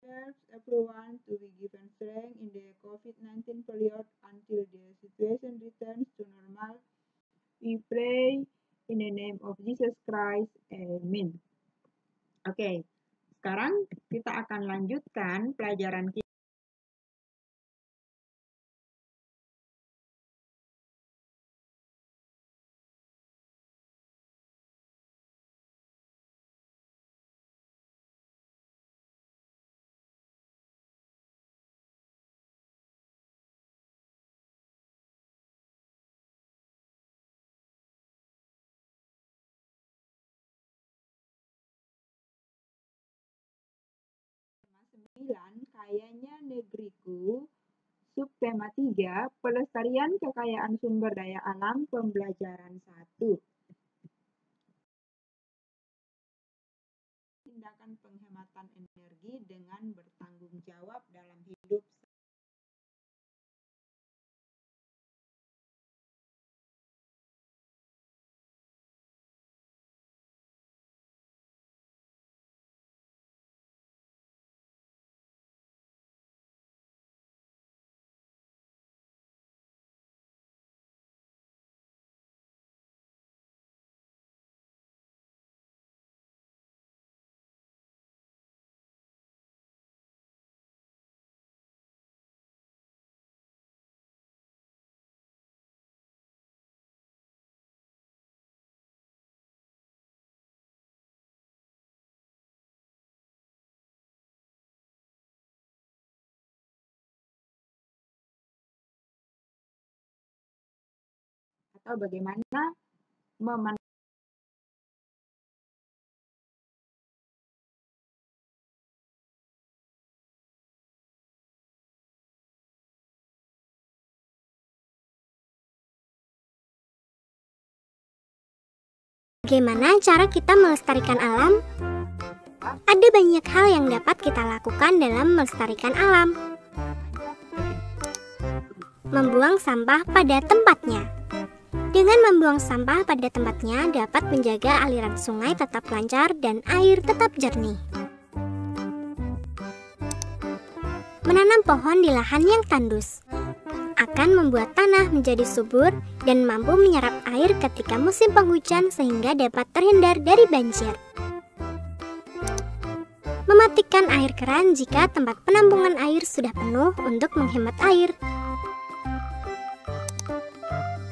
helps everyone to be given strength in the COVID-19 period until the situation returns to normal. We pray in the name of Jesus Christ. Amen. Oke, sekarang kita akan lanjutkan pelajaran kita. Kayanya negeriku, subtema 3, pelestarian kekayaan sumber daya alam, pembelajaran 1. Tindakan penghematan energi dengan bertanggung jawab dalam hidup. Atau bagaimana Bagaimana cara kita melestarikan alam? Ada banyak hal yang dapat kita lakukan dalam melestarikan alam. Membuang sampah pada tempatnya. Dengan membuang sampah pada tempatnya dapat menjaga aliran sungai tetap lancar dan air tetap jernih. Menanam pohon di lahan yang tandus akan membuat tanah menjadi subur dan mampu menyerap air ketika musim penghujan sehingga dapat terhindar dari banjir. Mematikan air keran jika tempat penampungan air sudah penuh untuk menghemat air.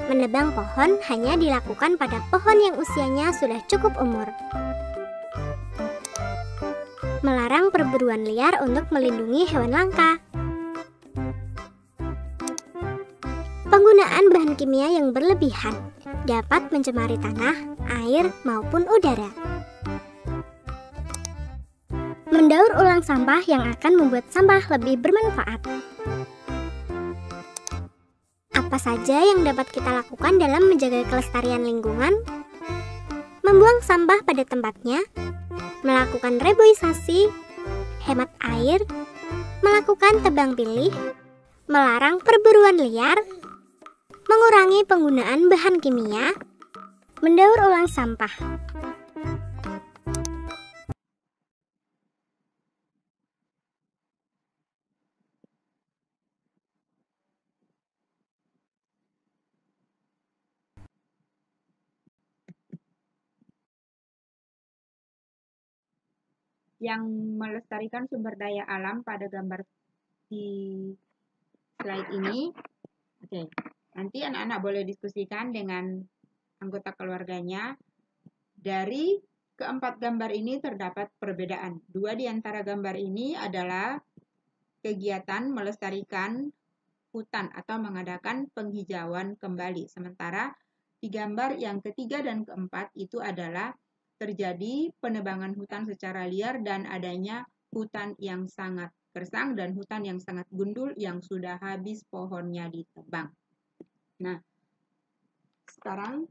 Menebang pohon hanya dilakukan pada pohon yang usianya sudah cukup umur. Melarang perburuan liar untuk melindungi hewan langka. Penggunaan bahan kimia yang berlebihan dapat mencemari tanah, air, maupun udara. Mendaur ulang sampah yang akan membuat sampah lebih bermanfaat. Apa saja yang dapat kita lakukan dalam menjaga kelestarian lingkungan? Membuang sampah pada tempatnya, melakukan reboisasi, hemat air, melakukan tebang pilih, melarang perburuan liar, mengurangi penggunaan bahan kimia, mendaur ulang sampah. Yang melestarikan sumber daya alam pada gambar di slide ini. Oke. Nanti anak-anak boleh diskusikan dengan anggota keluarganya. Dari keempat gambar ini terdapat perbedaan. 2 di antara gambar ini adalah kegiatan melestarikan hutan atau mengadakan penghijauan kembali. Sementara di gambar yang ketiga dan keempat itu adalah terjadi penebangan hutan secara liar dan adanya hutan yang sangat gersang dan hutan yang sangat gundul yang sudah habis pohonnya ditebang. Nah, sekarang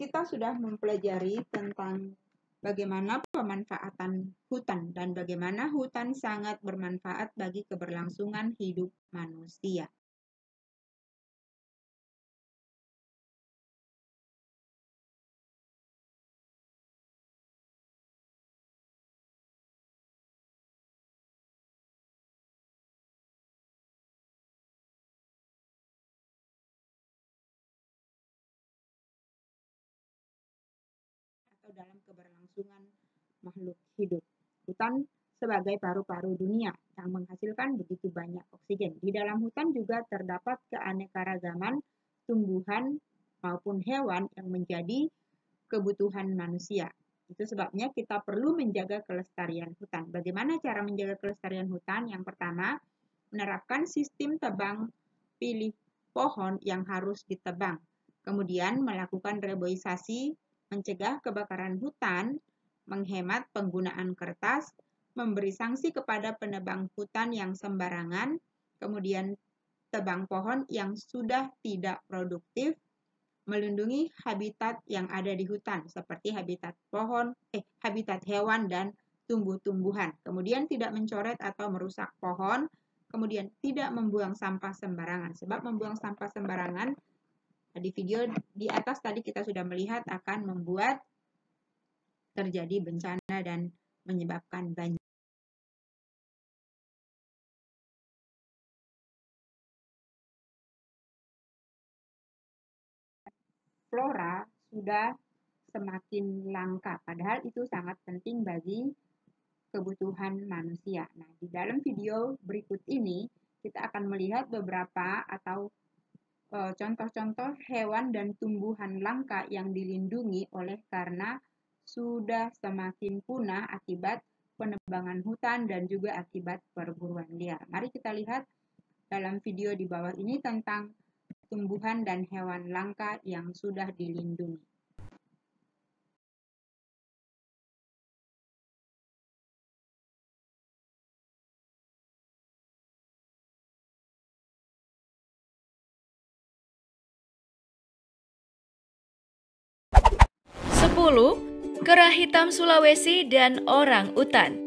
kita sudah mempelajari tentang bagaimana pemanfaatan hutan dan bagaimana hutan sangat bermanfaat bagi keberlangsungan hidup manusia. dalam keberlangsungan makhluk hidup. Hutan sebagai paru-paru dunia yang menghasilkan begitu banyak oksigen. Di dalam hutan juga terdapat keanekaragaman tumbuhan maupun hewan yang menjadi kebutuhan manusia. Itu sebabnya kita perlu menjaga kelestarian hutan. Bagaimana cara menjaga kelestarian hutan? Yang pertama, menerapkan sistem tebang pilih pohon yang harus ditebang. Kemudian melakukan reboisasi, mencegah kebakaran hutan, menghemat penggunaan kertas, memberi sanksi kepada penebang hutan yang sembarangan, kemudian tebang pohon yang sudah tidak produktif, melindungi habitat yang ada di hutan seperti habitat hewan dan tumbuh-tumbuhan. Kemudian tidak mencoret atau merusak pohon, kemudian tidak membuang sampah sembarangan. Sebab membuang sampah sembarangan di video di atas tadi kita sudah melihat akan membuat terjadi bencana dan menyebabkan banjir. Flora sudah semakin langka, padahal itu sangat penting bagi kebutuhan manusia. Nah, di dalam video berikut ini kita akan melihat beberapa atau contoh-contoh hewan dan tumbuhan langka yang dilindungi oleh karena sudah semakin punah akibat penebangan hutan dan juga akibat perburuan liar. Mari kita lihat dalam video di bawah ini tentang tumbuhan dan hewan langka yang sudah dilindungi. Kera hitam Sulawesi dan orang utan.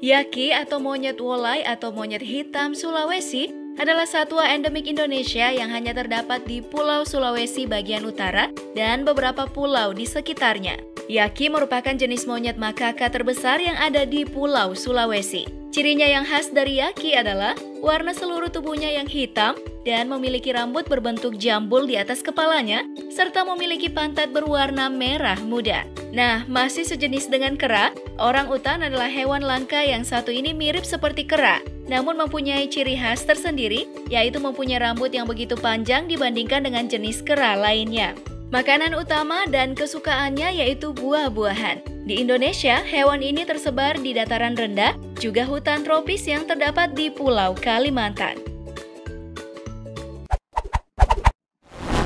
Yaki atau monyet wolai atau monyet hitam Sulawesi adalah satwa endemik Indonesia yang hanya terdapat di Pulau Sulawesi bagian utara dan beberapa pulau di sekitarnya. Yaki merupakan jenis monyet makaka terbesar yang ada di Pulau Sulawesi. Cirinya yang khas dari Yaki adalah warna seluruh tubuhnya yang hitam dan memiliki rambut berbentuk jambul di atas kepalanya, serta memiliki pantat berwarna merah muda. Nah, masih sejenis dengan kera, orang utan adalah hewan langka yang satu ini mirip seperti kera, namun mempunyai ciri khas tersendiri, yaitu mempunyai rambut yang begitu panjang dibandingkan dengan jenis kera lainnya. Makanan utama dan kesukaannya yaitu buah-buahan. Di Indonesia, hewan ini tersebar di dataran rendah, juga hutan tropis yang terdapat di Pulau Kalimantan.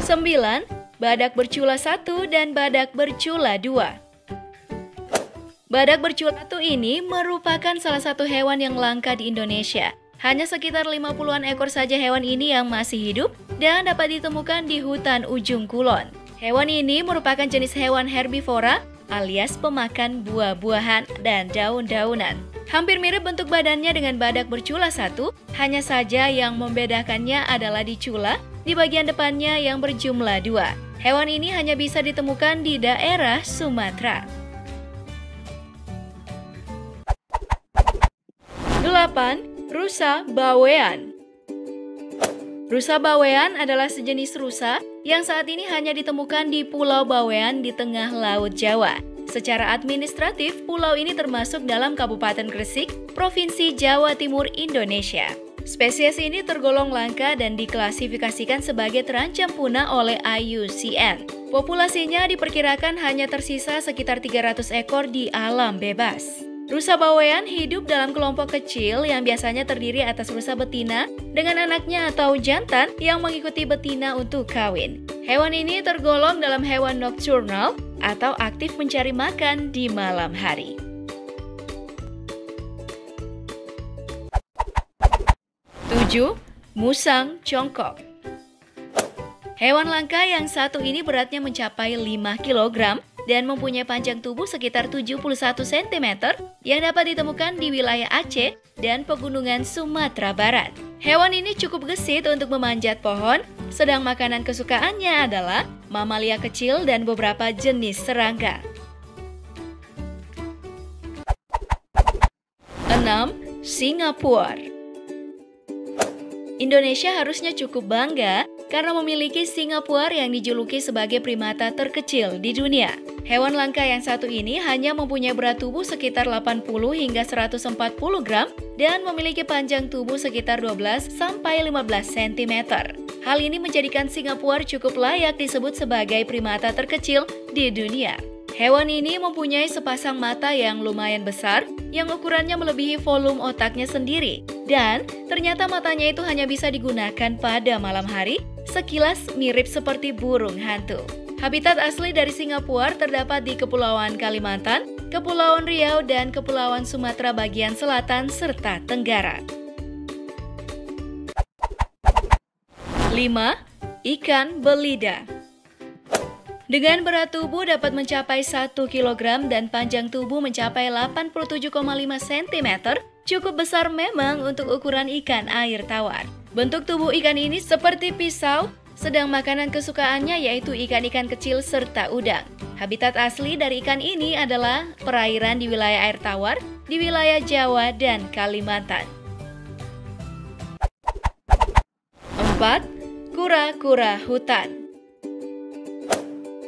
9. Badak bercula 1 dan badak bercula 2. Badak bercula 1 ini merupakan salah satu hewan yang langka di Indonesia. Hanya sekitar 50-an ekor saja hewan ini yang masih hidup dan dapat ditemukan di hutan ujung kulon. Hewan ini merupakan jenis hewan herbivora alias pemakan buah-buahan dan daun-daunan. Hampir mirip bentuk badannya dengan badak bercula 1, hanya saja yang membedakannya adalah di cula, di bagian depannya yang berjumlah 2. Hewan ini hanya bisa ditemukan di daerah Sumatera. 8. Rusa bawean. Rusa bawean adalah sejenis rusa yang saat ini hanya ditemukan di Pulau Bawean di tengah Laut Jawa. Secara administratif, pulau ini termasuk dalam Kabupaten Gresik, Provinsi Jawa Timur, Indonesia. Spesies ini tergolong langka dan diklasifikasikan sebagai terancam punah oleh IUCN. Populasinya diperkirakan hanya tersisa sekitar 300 ekor di alam bebas. Rusa bawean hidup dalam kelompok kecil yang biasanya terdiri atas rusa betina dengan anaknya atau jantan yang mengikuti betina untuk kawin. Hewan ini tergolong dalam hewan nocturnal atau aktif mencari makan di malam hari. 7. Musang congkok. Hewan langka yang satu ini beratnya mencapai 5 kg dan mempunyai panjang tubuh sekitar 71 cm yang dapat ditemukan di wilayah Aceh dan pegunungan Sumatera Barat. Hewan ini cukup gesit untuk memanjat pohon, sedang makanan kesukaannya adalah mamalia kecil dan beberapa jenis serangga. 6. Singapura. Indonesia harusnya cukup bangga karena memiliki Singapura yang dijuluki sebagai primata terkecil di dunia. Hewan langka yang satu ini hanya mempunyai berat tubuh sekitar 80 hingga 140 gram dan memiliki panjang tubuh sekitar 12 sampai 15 cm. Hal ini menjadikan singa puar cukup layak disebut sebagai primata terkecil di dunia. Hewan ini mempunyai sepasang mata yang lumayan besar yang ukurannya melebihi volume otaknya sendiri. Dan ternyata matanya itu hanya bisa digunakan pada malam hari, sekilas mirip seperti burung hantu. Habitat asli dari singa puar terdapat di Kepulauan Kalimantan, Kepulauan Riau, dan Kepulauan Sumatera bagian selatan serta Tenggara. 5. Ikan belida. Dengan berat tubuh dapat mencapai 1 kg dan panjang tubuh mencapai 87,5 cm, cukup besar memang untuk ukuran ikan air tawar. Bentuk tubuh ikan ini seperti pisau, sedang makanan kesukaannya yaitu ikan-ikan kecil serta udang. Habitat asli dari ikan ini adalah perairan di wilayah air tawar, di wilayah Jawa dan Kalimantan. 4. Kura-kura hutan.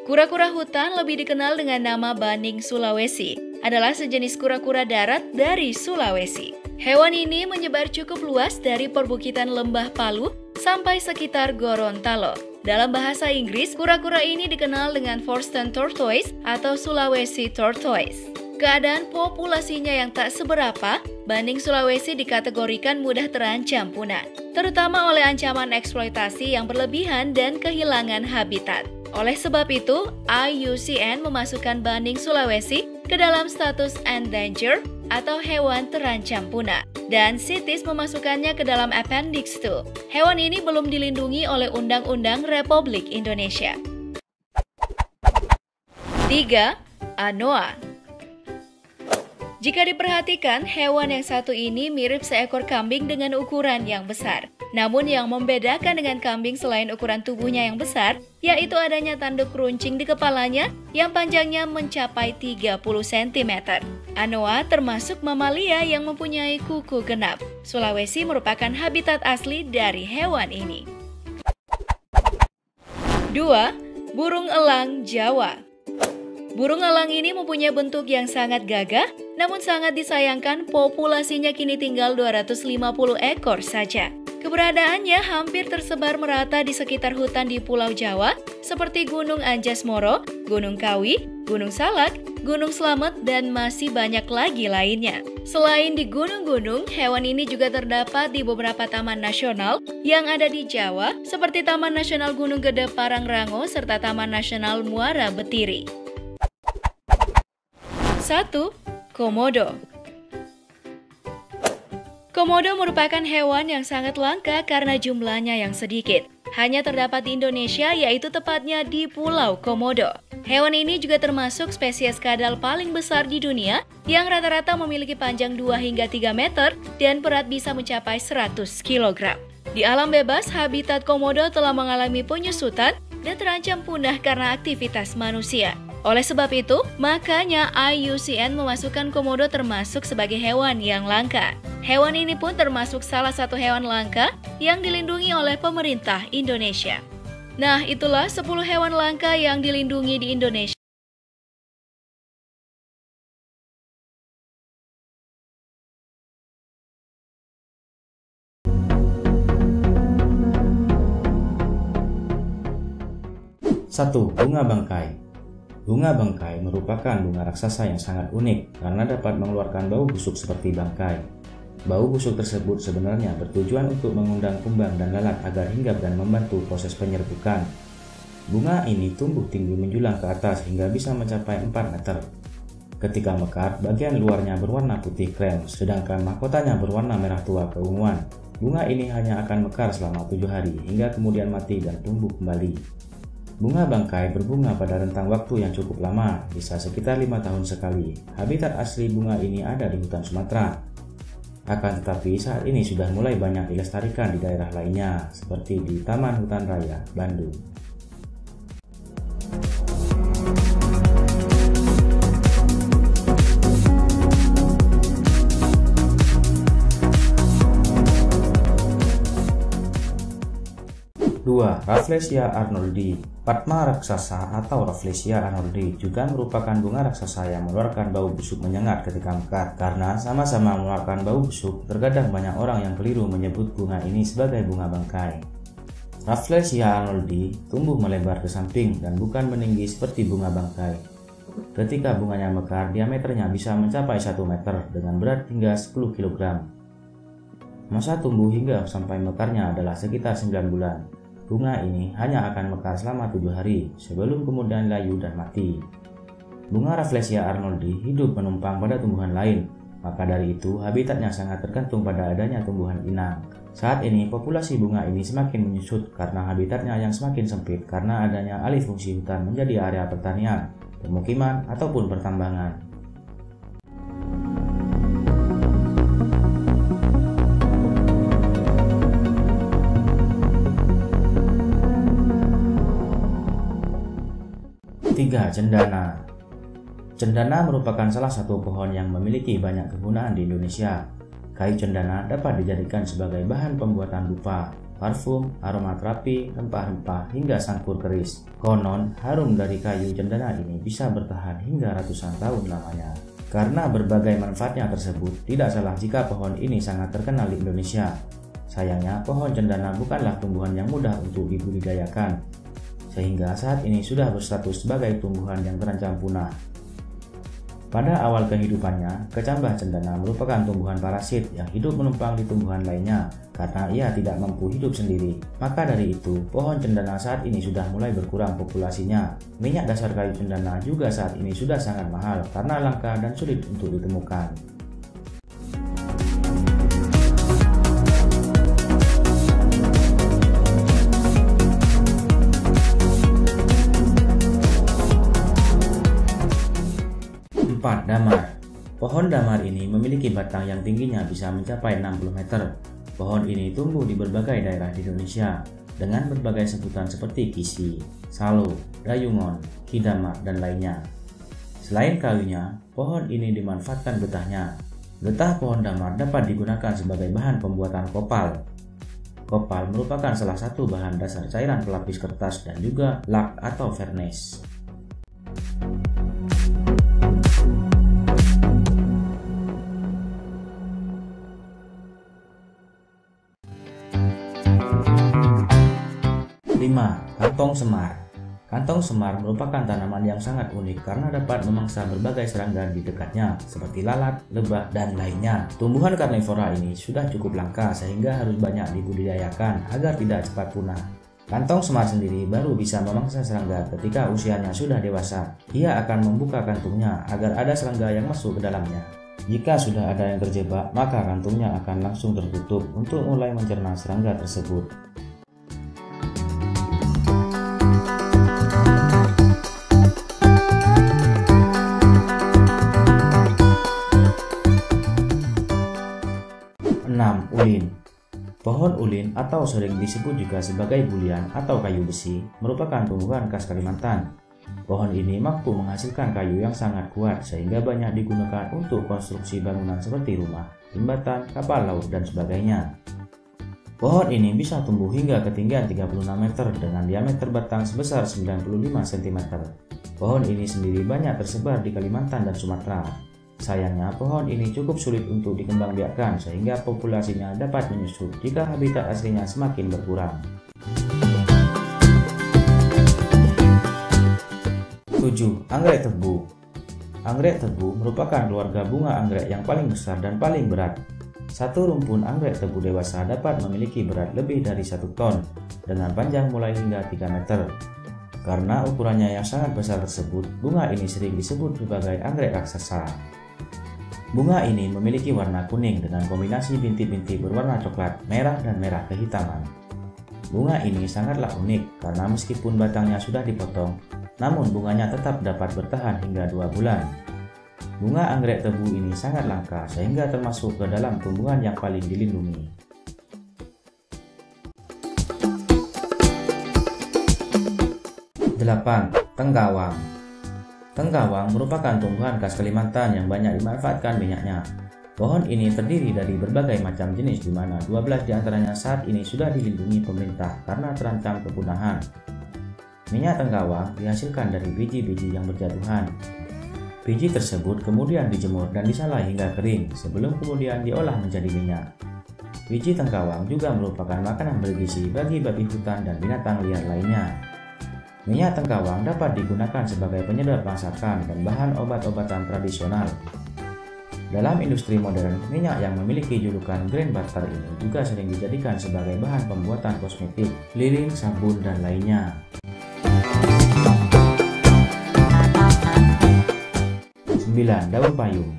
Kura-kura hutan lebih dikenal dengan nama baning Sulawesi, adalah sejenis kura-kura darat dari Sulawesi. Hewan ini menyebar cukup luas dari perbukitan Lembah Palu sampai sekitar Gorontalo. Dalam bahasa Inggris, kura-kura ini dikenal dengan Forstern tortoise atau Sulawesi tortoise. Keadaan populasinya yang tak seberapa, baning Sulawesi dikategorikan mudah terancam punah, terutama oleh ancaman eksploitasi yang berlebihan dan kehilangan habitat. Oleh sebab itu, IUCN memasukkan baning Sulawesi ke dalam status endangered atau hewan terancam punah, dan CITES memasukkannya ke dalam Appendix 2. Hewan ini belum dilindungi oleh Undang-Undang Republik Indonesia. 3. Anoa. Jika diperhatikan, hewan yang satu ini mirip seekor kambing dengan ukuran yang besar. Namun yang membedakan dengan kambing selain ukuran tubuhnya yang besar, yaitu adanya tanduk runcing di kepalanya yang panjangnya mencapai 30 cm. Anoa termasuk mamalia yang mempunyai kuku genap. Sulawesi merupakan habitat asli dari hewan ini. 2. Burung elang Jawa. Burung elang ini mempunyai bentuk yang sangat gagah, namun sangat disayangkan populasinya kini tinggal 250 ekor saja. Keberadaannya hampir tersebar merata di sekitar hutan di Pulau Jawa, seperti Gunung Anjas-Moro, Gunung Kawi, Gunung Salak, Gunung Slamet, dan masih banyak lagi lainnya. Selain di gunung-gunung, hewan ini juga terdapat di beberapa taman nasional yang ada di Jawa, seperti Taman Nasional Gunung Gede Parangrango serta Taman Nasional Muara Betiri. 1. Komodo. Komodo merupakan hewan yang sangat langka karena jumlahnya yang sedikit. Hanya terdapat di Indonesia, yaitu tepatnya di Pulau Komodo. Hewan ini juga termasuk spesies kadal paling besar di dunia yang rata-rata memiliki panjang 2 hingga 3 meter dan berat bisa mencapai 100 kg. Di alam bebas, habitat komodo telah mengalami penyusutan dan terancam punah karena aktivitas manusia. Oleh sebab itu, makanya IUCN memasukkan komodo termasuk sebagai hewan yang langka. Hewan ini pun termasuk salah satu hewan langka yang dilindungi oleh pemerintah Indonesia. Nah, itulah 10 hewan langka yang dilindungi di Indonesia. Satu, bunga bangkai. Bunga bangkai merupakan bunga raksasa yang sangat unik karena dapat mengeluarkan bau busuk seperti bangkai. Bau busuk tersebut sebenarnya bertujuan untuk mengundang kumbang dan lalat agar hinggap dan membantu proses penyerbukan. Bunga ini tumbuh tinggi menjulang ke atas hingga bisa mencapai 4 meter. Ketika mekar, bagian luarnya berwarna putih krem, sedangkan mahkotanya berwarna merah tua keunguan. Bunga ini hanya akan mekar selama 7 hari hingga kemudian mati dan tumbuh kembali. Bunga bangkai berbunga pada rentang waktu yang cukup lama, bisa sekitar 5 tahun sekali. Habitat asli bunga ini ada di hutan Sumatera. Akan tetapi saat ini sudah mulai banyak dilestarikan di daerah lainnya, seperti di Taman Hutan Raya, Bandung. 2. Rafflesia arnoldi. Padma raksasa atau Rafflesia arnoldi juga merupakan bunga raksasa yang mengeluarkan bau busuk menyengat ketika mekar. Karena sama-sama mengeluarkan bau busuk, terkadang banyak orang yang keliru menyebut bunga ini sebagai bunga bangkai. Rafflesia arnoldi tumbuh melebar ke samping dan bukan meninggi seperti bunga bangkai. Ketika bunganya mekar, diameternya bisa mencapai 1 meter dengan berat hingga 10 kg. Masa tumbuh hingga sampai mekarnya adalah sekitar 9 bulan. Bunga ini hanya akan mekar selama 7 hari sebelum kemudian layu dan mati. Bunga Rafflesia arnoldi hidup menumpang pada tumbuhan lain, maka dari itu habitatnya sangat tergantung pada adanya tumbuhan inang. Saat ini populasi bunga ini semakin menyusut karena habitatnya yang semakin sempit karena adanya alih fungsi hutan menjadi area pertanian, pemukiman, ataupun pertambangan. Tiga, cendana. Cendana merupakan salah satu pohon yang memiliki banyak kegunaan di Indonesia. Kayu cendana dapat dijadikan sebagai bahan pembuatan dupa, parfum, aromaterapi, rempah-rempah, hingga sangkur keris. Konon, harum dari kayu cendana ini bisa bertahan hingga ratusan tahun lamanya. Karena berbagai manfaatnya tersebut, tidak salah jika pohon ini sangat terkenal di Indonesia. Sayangnya, pohon cendana bukanlah tumbuhan yang mudah untuk dibudidayakan, sehingga saat ini sudah berstatus sebagai tumbuhan yang terancam punah. Pada awal kehidupannya, kecambah cendana merupakan tumbuhan parasit yang hidup menumpang di tumbuhan lainnya karena ia tidak mampu hidup sendiri. Maka dari itu, pohon cendana saat ini sudah mulai berkurang populasinya. Minyak dasar kayu cendana juga saat ini sudah sangat mahal karena langka dan sulit untuk ditemukan. Damar. Pohon damar ini memiliki batang yang tingginya bisa mencapai 60 meter. Pohon ini tumbuh di berbagai daerah di Indonesia dengan berbagai sebutan seperti kisi, salo, dayungon, kidamar, dan lainnya. Selain kayunya, pohon ini dimanfaatkan getahnya. Getah pohon damar dapat digunakan sebagai bahan pembuatan kopal. Kopal merupakan salah satu bahan dasar cairan pelapis kertas dan juga lak atau vernis. Kantong semar. Kantong semar merupakan tanaman yang sangat unik karena dapat memangsa berbagai serangga di dekatnya seperti lalat, lebah, dan lainnya. Tumbuhan karnivora ini sudah cukup langka sehingga harus banyak dibudidayakan agar tidak cepat punah. Kantong semar sendiri baru bisa memangsa serangga ketika usianya sudah dewasa. Ia akan membuka kantungnya agar ada serangga yang masuk ke dalamnya. Jika sudah ada yang terjebak, maka kantungnya akan langsung tertutup untuk mulai mencerna serangga tersebut. 6. Ulin. Pohon ulin atau sering disebut juga sebagai bulian atau kayu besi merupakan tumbuhan khas Kalimantan. Pohon ini mampu menghasilkan kayu yang sangat kuat sehingga banyak digunakan untuk konstruksi bangunan seperti rumah, jembatan, kapal laut, dan sebagainya. Pohon ini bisa tumbuh hingga ketinggian 36 meter dengan diameter batang sebesar 95 cm. Pohon ini sendiri banyak tersebar di Kalimantan dan Sumatera. Sayangnya, pohon ini cukup sulit untuk dikembangbiakkan sehingga populasinya dapat menyusut jika habitat aslinya semakin berkurang. 7. Anggrek tebu. Anggrek tebu merupakan keluarga bunga anggrek yang paling besar dan paling berat. Satu rumpun anggrek tebu dewasa dapat memiliki berat lebih dari 1 ton dengan panjang mulai hingga 3 meter. Karena ukurannya yang sangat besar tersebut, bunga ini sering disebut sebagai anggrek raksasa. Bunga ini memiliki warna kuning dengan kombinasi bintik-bintik berwarna coklat, merah, dan merah kehitaman. Bunga ini sangatlah unik karena meskipun batangnya sudah dipotong, namun bunganya tetap dapat bertahan hingga 2 bulan. Bunga anggrek tebu ini sangat langka sehingga termasuk ke dalam tumbuhan yang paling dilindungi. 8. Tenggawang. Tenggawang merupakan tumbuhan khas Kalimantan yang banyak dimanfaatkan minyaknya. Pohon ini terdiri dari berbagai macam jenis di mana 12 diantaranya saat ini sudah dilindungi pemerintah karena terancam kepunahan. Minyak tengkawang dihasilkan dari biji-biji yang berjatuhan. Biji tersebut kemudian dijemur dan disalah hingga kering sebelum kemudian diolah menjadi minyak. Biji tengkawang juga merupakan makanan bergizi bagi babi hutan dan binatang liar lainnya. Minyak tengkawang dapat digunakan sebagai penyedap masakan dan bahan obat-obatan tradisional. Dalam industri modern, minyak yang memiliki julukan green butter ini juga sering dijadikan sebagai bahan pembuatan kosmetik, lilin, sabun, dan lainnya. 9. Daun payung.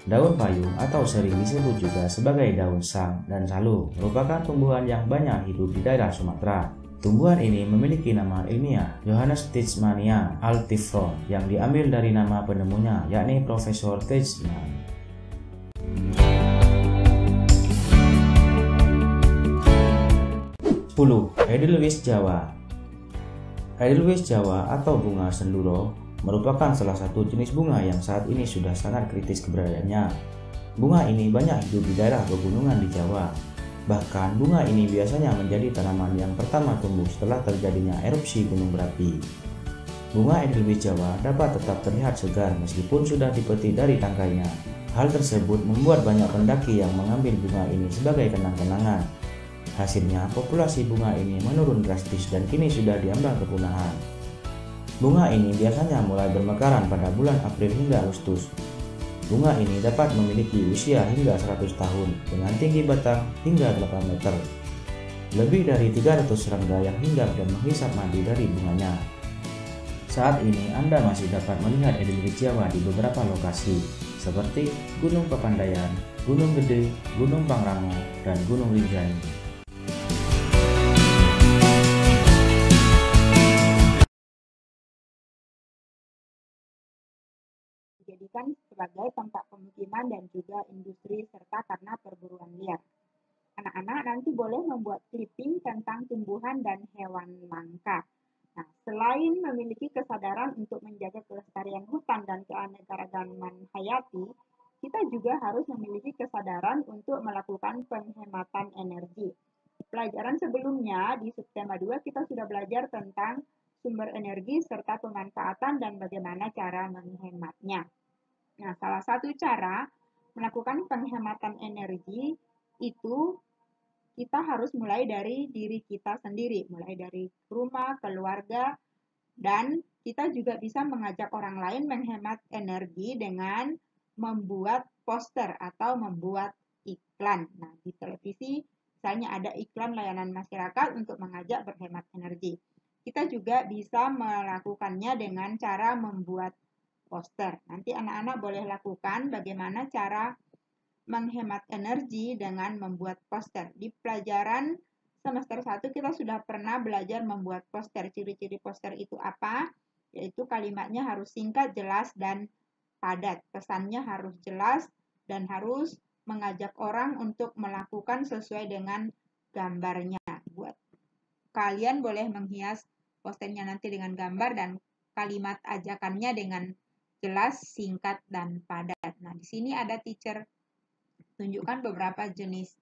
Daun payung atau sering disebut juga sebagai daun sang dan salu merupakan tumbuhan yang banyak hidup di daerah Sumatera. Tumbuhan ini memiliki nama ilmiah Johannes Tijmania altifron yang diambil dari nama penemunya yakni Profesor Tijman. 10. Edelweiss Jawa. Edelweiss Jawa atau bunga senduro merupakan salah satu jenis bunga yang saat ini sudah sangat kritis keberadaannya. Bunga ini banyak hidup di daerah pegunungan di Jawa. Bahkan bunga ini biasanya menjadi tanaman yang pertama tumbuh setelah terjadinya erupsi gunung berapi. Bunga Edelweiss Jawa dapat tetap terlihat segar meskipun sudah dipetik dari tangkainya. Hal tersebut membuat banyak pendaki yang mengambil bunga ini sebagai kenang-kenangan. Hasilnya, populasi bunga ini menurun drastis dan kini sudah diambang kepunahan. Bunga ini biasanya mulai bermekaran pada bulan April hingga Agustus. Bunga ini dapat memiliki usia hingga 100 tahun dengan tinggi batang hingga 8 meter. Lebih dari 300 serangga yang hinggap dan menghisap madu dari bunganya. Saat ini Anda masih dapat melihat Edelweiss Jawa di beberapa lokasi seperti Gunung Papandayan, Gunung Gede, Gunung Pangrango, dan Gunung Rinjani. Dijadikan sebagai tempat pemukiman dan juga industri serta karena perburuan liar. Anak-anak nanti boleh membuat clipping tentang tumbuhan dan hewan langka. Nah, selain memiliki kesadaran untuk menjaga kelestarian hutan dan keanekaragaman hayati, kita juga harus memiliki kesadaran untuk melakukan penghematan energi. Pelajaran sebelumnya di subtema 2 kita sudah belajar tentang sumber energi serta pemanfaatan dan bagaimana cara menghematnya. Nah, salah satu cara melakukan penghematan energi itu kita harus mulai dari diri kita sendiri, mulai dari rumah, keluarga, dan kita juga bisa mengajak orang lain menghemat energi dengan membuat poster atau membuat iklan. Nah, di televisi misalnya ada iklan layanan masyarakat untuk mengajak berhemat energi. Kita juga bisa melakukannya dengan cara membuat poster. Nanti anak-anak boleh lakukan bagaimana cara menghemat energi dengan membuat poster. Di pelajaran semester 1 kita sudah pernah belajar membuat poster. Ciri-ciri poster itu apa? Yaitu kalimatnya harus singkat, jelas, dan padat. Pesannya harus jelas dan harus mengajak orang untuk melakukan sesuai dengan gambarnya. Buat kalian boleh menghias posternya nanti dengan gambar dan kalimat ajakannya dengan jelas, singkat, dan padat. Nah, di sini ada teacher tunjukkan beberapa jenis